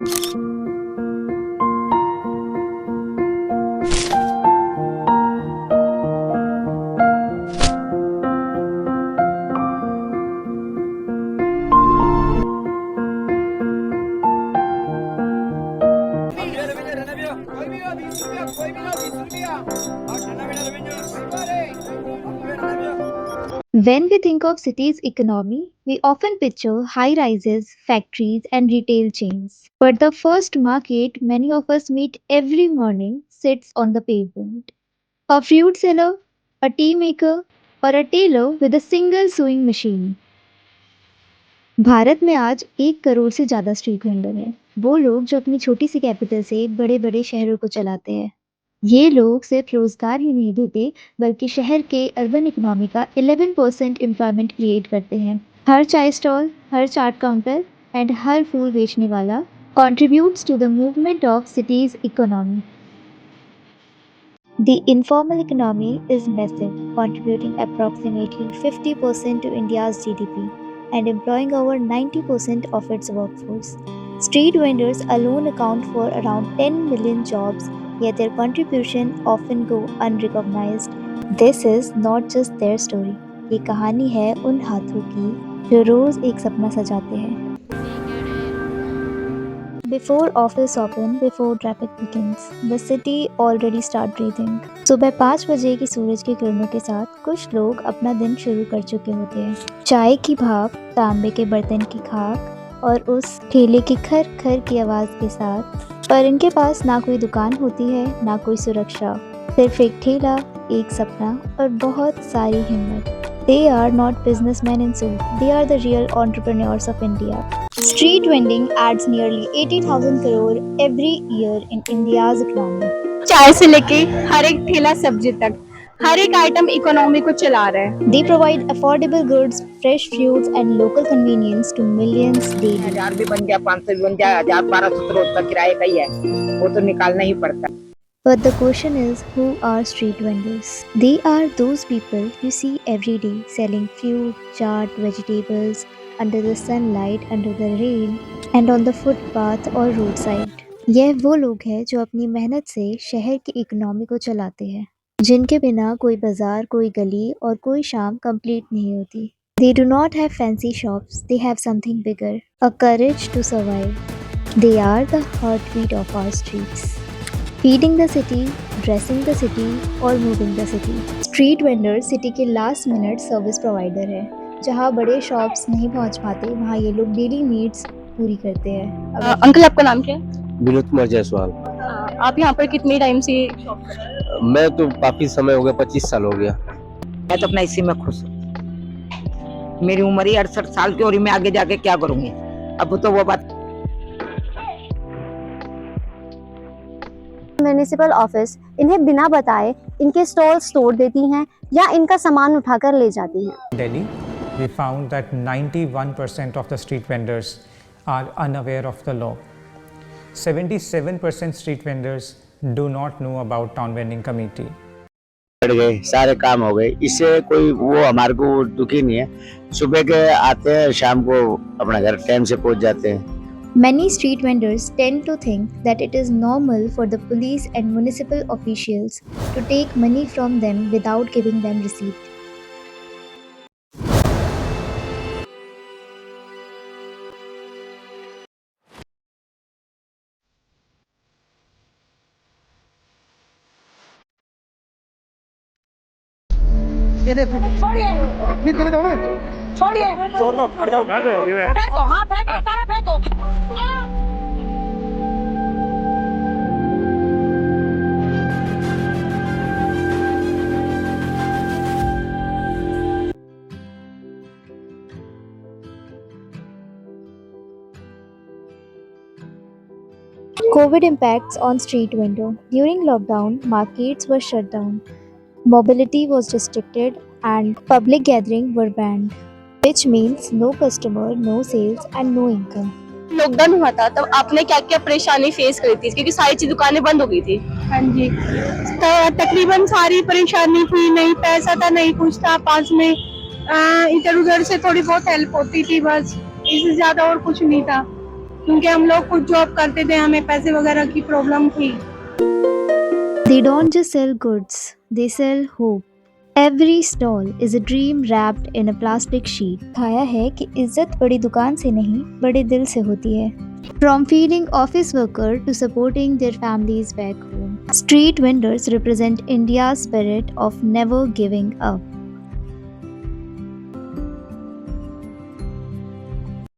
When we think of cities' economy, we often picture high rises, factories, and retail chains. But the first market many of us meet every morning sits on the pavement. A fruit seller, a tea maker, or a tailor with a single sewing machine. Bharat में आज 1 करोड़ से ज्यादा street vendor हैं। वो लोग जो अपनी छोटी सी कैपिटल से बड़े बड़े शहरों को चलाते हैं। ये लोग सिर्फ रोजगार ही नहीं देते, बल्कि शहर के अर्बन इकोनॉमी का 11% एम्प्लॉयमेंट क्रिएट करते हैं। हर चाय स्टॉल, हर चाट काउंटर एंड हर फूल बेचने वाला contributes to the movement of city's economy. The informal economy is massive, contributing approximately 50% to India's GDP and employing over 90% of its workforce. Street vendors alone account for around 10 million jobs, yet their contribution often go unrecognized. This is not just their story. ये कहानी है उन हाथों की जो रोज एक सपना सजाते हैं। Before office open, before traffic begins, the city already start breathing. सुबह 5 बजे की सूरज की किरणों के साथ कुछ लोग अपना दिन शुरू कर चुके होते हैं। चाय की भाप, तांबे के बर्तन की खाक और उस ठेले की खर खर की आवाज के साथ। पर इनके पास ना कोई दुकान होती है, ना कोई सुरक्षा, सिर्फ एक ठेला, एक सपना और बहुत सारी हिम्मत। They are not businessmen in suit. They are the real entrepreneurs of India. Street vending adds nearly 80,000 crore every year in India's economy. चाय से लेके हर एक ठेला सब्जी तक हर एक आइटम इकोनॉमी को चला रहा है। They provide affordable goods, fresh fruits and local convenience to millions daily. 1000 भी बन गया, 500 भी बन गया, 1000-1200 रोज का किराया का ही है, वो तो निकालना ही पड़ता है। But the question is, who are street vendors? They are those people you see every day selling fruit, chaat, vegetables under the sunlight, under the rain and on the footpath or roadside. यह वो लोग हैं जो अपनी मेहनत से शहर की इकोनॉमी को चलाते हैं, जिनके बिना कोई बाजार, कोई गली और कोई शाम कंप्लीट नहीं होती। They do not have fancy shops, they have something bigger, a courage to survive. They are the heartbeat of our streets. Feeding the city, dressing the city और moving the city. Street vendor city के last minute service provider है। जहाँ बड़े shops नहीं पहुँच पाते, वहाँ ये लोग डेली नीड्स पूरी करते हैं। अंकल आपका नाम क्या है? विनोद कुमार जायसवाल। आप यहाँ पर कितने टाइम से शॉप कर रहे हैं? मैं तो काफी समय हो गया, 25 साल हो गया। मैं तो अपना इसी में खुश हूँ। मेरी उम्र ही 68 साल की और मैं आगे जाके क्या करूँगी? अब तो वो बात। म्युनिसिपल ऑफिस इन्हें बिना बताए इनके स्टॉल्स तोड़ देती हैं या इनका सामान उठाकर ले जाती हैं। Delhi, we found that 91% of the street vendors are unaware of the law. 77% street vendors do not know about town vending committee. बढ़ गए, सारे काम हो गए, इससे कोई वो हमारे को दुखी नहीं है। सुबह के आते हैं, शाम को अपना घर टाइम से पहुंच जाते हैं। Many street vendors tend to think that it is normal for the police and municipal officials to take money from them without giving them receipt. COVID impacts on street vendor. During lockdown, markets were shut down, mobility was restricted, and public gatherings were banned, which means no customer, no sales, and no income. Lockdown हुआ था तब आपने क्या क्या परेशानी face करी थी, क्योंकि सारी चीज दुकानें बंद हो गई थी? हाँ जी, तो तकरीबन सारी परेशानी थी, नहीं पैसा था, नहीं कुछ था पास में। इधर उधर से थोड़ी बहुत हेल्प होती थी, बस इससे ज्यादा और कुछ नहीं था। क्योंकि हम लोग कुछ जॉब करते थे, हमें पैसे वगैरह की प्रॉब्लम थी। They don't just sell goods, they sell hope. Every stall is a dream wrapped in a plastic sheet. खाया है कि इज्जत बड़ी दुकान से नहीं, बड़े दिल से होती है. From feeding office worker to supporting their families back home, street vendors represent India's spirit of never giving up.